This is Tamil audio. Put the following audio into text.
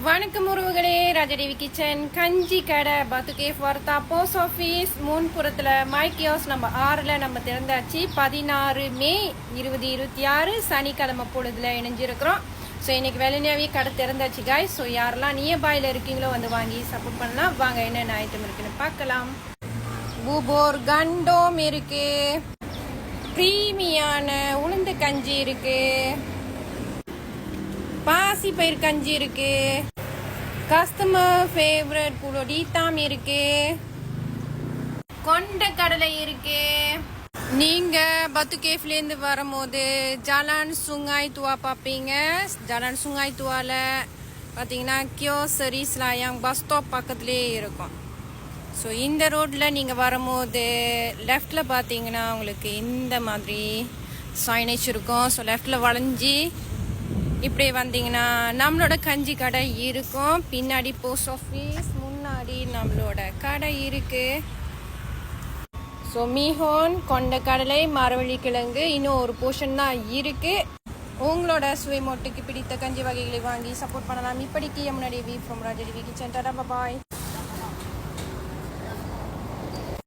வணக்கம் உறவுகளே, ராஜதேவி கிச்சன் கஞ்சி கடை பத்துகேஃப் வார்த்தா போஸ்ட் ஆஃபீஸ் முன்புறத்தில் மைக்கியோஸ் நம்ம 6ல் நம்ம திறந்தாச்சு. 16 மே 2026 சனிக்கிழமை பொழுதுல இணைஞ்சிருக்கிறோம். ஸோ இன்னைக்கு வெள்ளனியாவே கடை திறந்தாச்சு காய்ஸ். ஸோ யாரெல்லாம் நியர்பையில் இருக்கீங்களோ வந்து வாங்கி சப்போர்ட் பண்ணலாம். வாங்க என்னென்ன ஐட்டம் இருக்குன்னு பார்க்கலாம். பூபோர் கண்டோம் இருக்கு, ப்ரீமியான உளுந்து கஞ்சி இருக்கு, பாசி பயிர் கஞ்சி இருக்கு, கஸ்டமர் ஃபேவரட் புலோடித்தாம் இருக்கு, கொண்ட கடலை இருக்கு. நீங்க பத்துகேஃப்லேருந்து வரும்போது ஜலான் சுங்காய் துவா பார்ப்பீங்க. ஜலான் சுங்காய் துவால பார்த்தீங்கன்னா கியோசரி ஸ்லாயாங் பஸ் ஸ்டாப் பக்கத்துலேயே இருக்கும். ஸோ இந்த ரோட்டில் நீங்கள் வரும்போது லெஃப்டில் பார்த்தீங்கன்னா உங்களுக்கு இந்த மாதிரி சைனேஜ் இருக்கும். ஸோ லெஃப்டில் வளைஞ்சி இப்படி வந்தீங்கன்னா நம்மளோட கஞ்சி கடை இருக்கும். பின்னாடி போஸ்ட் ஆஃபீஸ், முன்னாடி நம்மளோட கடை இருக்கு. ஸோ மீஹோன், கொண்ட கடலை, மரவள்ளி கிழங்கு இன்னும் ஒரு போர்ஷன் தான் இருக்கு. உங்களோட சுவை மொட்டுக்கு பிடித்த கஞ்சி வகைகளை வாங்கி சப்போர்ட் பண்ணலாம். இப்படிக்கு முன்னாடி we from Rajadevi kitchen. Tata bye.